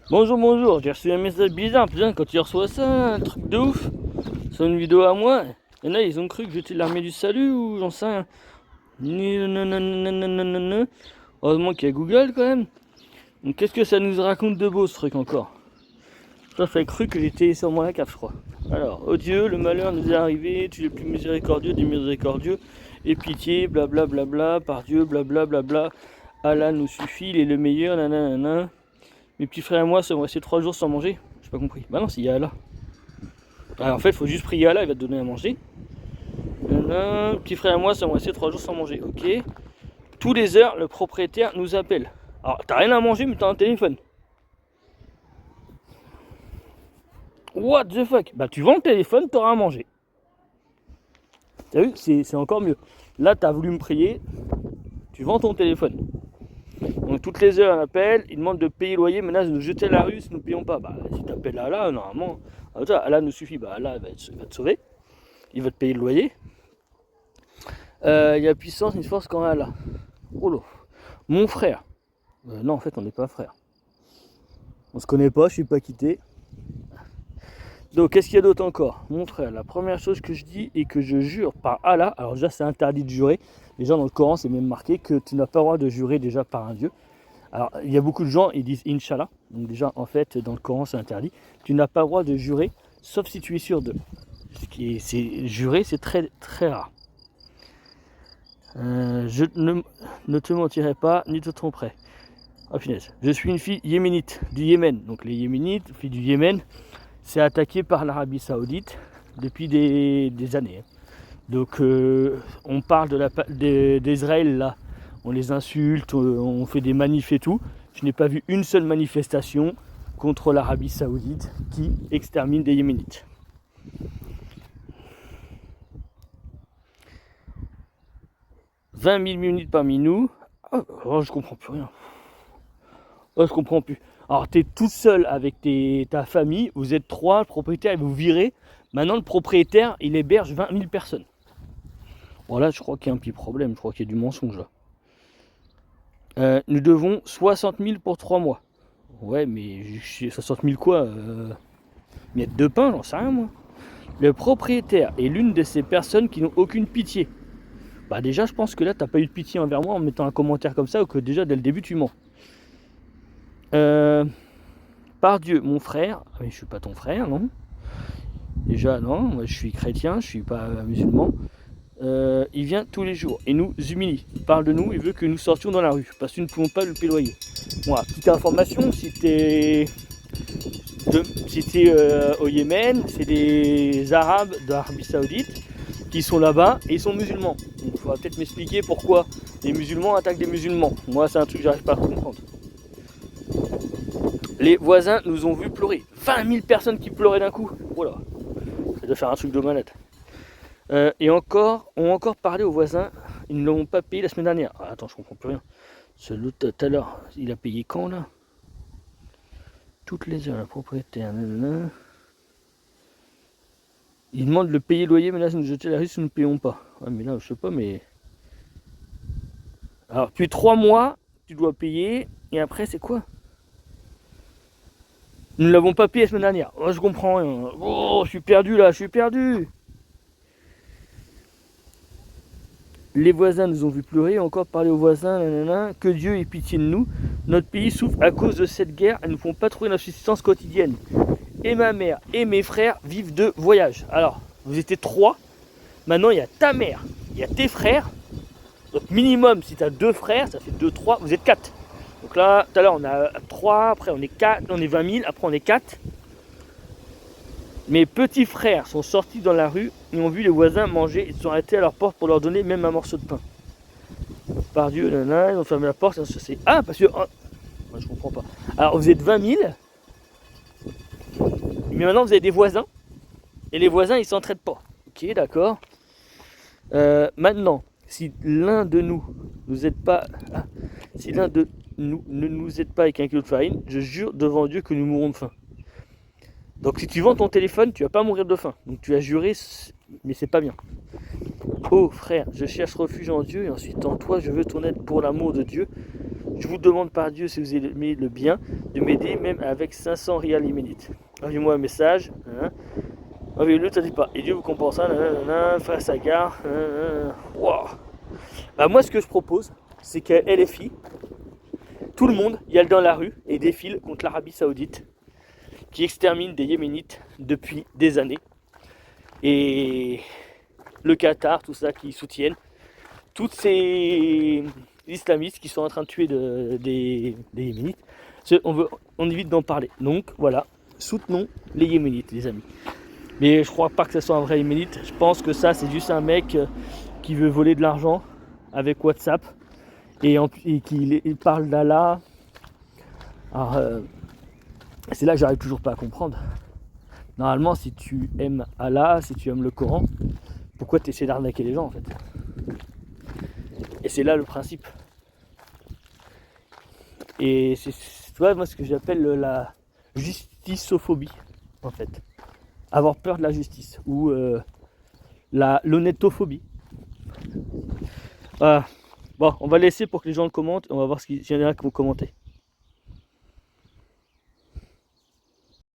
Bonjour, bonjour, j'ai reçu un message bizarre, putain, quand tu reçois ça, un truc de ouf, sur une vidéo à moi, et là ils ont cru que j'étais l'armée du salut ou j'en sais rien. Nananananananana. Heureusement qu'il y a Google quand même. Donc qu'est-ce que ça nous raconte de beau ce truc encore? Ça a cru que j'étais sur moi la cave, je crois. Alors, oh Dieu, le malheur nous est arrivé, tu es le plus miséricordieux des miséricordieux, et pitié, blablabla, par Dieu, blablabla, Allah nous suffit, il est le meilleur, nanana. Mes petits frères et moi sommes restés 3 jours sans manger. J'ai pas compris. Bah non, s'il y a Allah. Alors en fait, il faut juste prier Allah, il va te donner à manger. Mes petits frères et moi sommes restés 3 jours sans manger. Ok. Tous les heures, le propriétaire nous appelle. Alors, t'as rien à manger, mais t'as un téléphone. What the fuck? Bah, tu vends le téléphone, t'auras à manger. T'as vu? C'est encore mieux. Là, t'as voulu me prier, tu vends ton téléphone. Donc, toutes les heures, un appel, il demande de payer le loyer, menace de nous jeter à la rue si nous ne payons pas. Bah, si t'appelles Allah, normalement, Allah nous suffit. Bah, Allah va te sauver. Il va te payer le loyer. Il y a puissance, une force quand Allah. Oh là. Mon frère. Non, en fait, on n'est pas frères. On se connaît pas, je suis pas quitté. Donc, qu'est-ce qu'il y a d'autre encore? Mon frère, la première chose que je dis et que je jure par Allah, alors déjà, c'est interdit de jurer. Déjà, dans le Coran, c'est même marqué que tu n'as pas le droit de jurer déjà par un Dieu. Alors, il y a beaucoup de gens, ils disent Inch'Allah. Donc, déjà, en fait, dans le Coran, c'est interdit. Tu n'as pas le droit de jurer, sauf si tu es sûr d'eux. Jurer, c'est très, très rare. Je ne te mentirai pas, ni te tromperai. Oh punaise. Je suis une fille yéménite, du Yémen. Donc les Yéménites, filles du Yémen, c'est attaqué par l'Arabie Saoudite depuis des années. Donc on parle d'Israël là, on les insulte, on fait des manifs et tout. Je n'ai pas vu une seule manifestation contre l'Arabie Saoudite qui extermine des Yéménites. 20 000 minutes parmi nous. Oh, je comprends plus rien. Oh, je comprends plus. Alors, tu es tout seul avec ta famille, vous êtes 3, le propriétaire, il vous virez. Maintenant, le propriétaire, il héberge 20 000 personnes. Bon, là, je crois qu'il y a un petit problème, je crois qu'il y a du mensonge là. Nous devons 60 000 pour 3 mois. Ouais, mais 60 000 quoi miette de pain, j'en sais rien moi. Le propriétaire est l'une de ces personnes qui n'ont aucune pitié. Bah déjà, je pense que là, t'as pas eu de pitié envers moi en mettant un commentaire comme ça, ou que déjà, dès le début, tu mens. Par Dieu, mon frère, mais je suis pas ton frère, non? Déjà, non, moi je suis chrétien, je suis pas musulman. Il vient tous les jours et nous humilie. Il parle de nous, il veut que nous sortions dans la rue parce que nous ne pouvons pas le péloyer. Bon, petite information, si t'es au Yémen, c'est des Arabes d'Arabie Saoudite qui sont là-bas et ils sont musulmans. Donc il faudra peut-être m'expliquer pourquoi les musulmans attaquent des musulmans. Moi, c'est un truc que j'arrive pas à comprendre. Les voisins nous ont vu pleurer. 20 000 personnes qui pleuraient d'un coup. Voilà, ça doit faire un truc de malade. Et encore, ont encore parlé aux voisins. Ils ne l'ont pas payé la semaine dernière. Ah, attends, je comprends plus rien. Celui tout à l'heure, il a payé quand là? Toutes les heures, la propriétaire. Nanana. Il demande de le payer le loyer, mais là, ça nous jeter la rue si nous ne payons pas. Ah, mais là, je sais pas, mais. Alors, depuis 3 mois, tu dois payer. Et après, c'est quoi? Nous ne l'avons pas payé la semaine dernière. Oh, je comprends rien. Oh, je suis perdu là, je suis perdu. Les voisins nous ont vu pleurer, encore parler aux voisins, nanana, que Dieu ait pitié de nous. Notre pays souffre à cause de cette guerre, elles ne font pas trouver notre subsistance quotidienne. Et ma mère et mes frères vivent de voyage. Alors, vous étiez 3, maintenant il y a ta mère, il y a tes frères. Donc minimum, si tu as 2 frères, ça fait 2, 3, vous êtes 4. Donc là, tout à l'heure on a 3, après on est 4, on est 20 000, après on est 4. Mes petits frères sont sortis dans la rue et ont vu les voisins manger. Ils sont arrêtés à leur porte pour leur donner même un morceau de pain. Par Dieu, nanana, ils ont fermé la porte. C'est... Ah, parce que... Oh, moi, je comprends pas. Alors, vous êtes 20 000. Mais maintenant, vous avez des voisins. Et les voisins, ils s'entraident pas. Ok, d'accord. Maintenant, si l'un de nous aide pas... Ah, si l'un de nous ne nous aide pas avec 1 kilo de farine, je jure devant Dieu que nous mourrons de faim. Donc si tu vends ton téléphone, tu vas pas mourir de faim. Donc tu as juré, mais c'est pas bien. Oh frère, je cherche refuge en Dieu et ensuite en toi je veux ton aide pour l'amour de Dieu. Je vous demande par Dieu, si vous aimez le bien, de m'aider même avec 500 rials yéménites. Envoyez-moi un message. Envoyez-le, ça dit pas. Et Dieu vous compensera, frère Sagar. Wow. Bah, moi, ce que je propose, c'est que LFI, tout le monde y aille dans la rue et défile contre l'Arabie Saoudite, qui extermine des Yéménites depuis des années. Et le Qatar, tout ça, qui soutiennent. Toutes ces islamistes qui sont en train de tuer des Yéménites. On évite d'en parler. Donc voilà, soutenons les Yéménites, les amis. Mais je crois pas que ce soit un vrai Yéménite. Je pense que ça, c'est juste un mec qui veut voler de l'argent avec WhatsApp et qui parle d'Allah. Alors, c'est là que j'arrive toujours pas à comprendre. Normalement, si tu aimes Allah, si tu aimes le Coran, pourquoi tu essaies d'arnaquer les gens en fait? Et c'est là le principe. Et c'est, tu vois, moi, ce que j'appelle la justicophobie, en fait. Avoir peur de la justice, ou l'honnêtophobie. Voilà. Bon, on va laisser pour que les gens le commentent, on va voir s'il y en a qui vont commenter.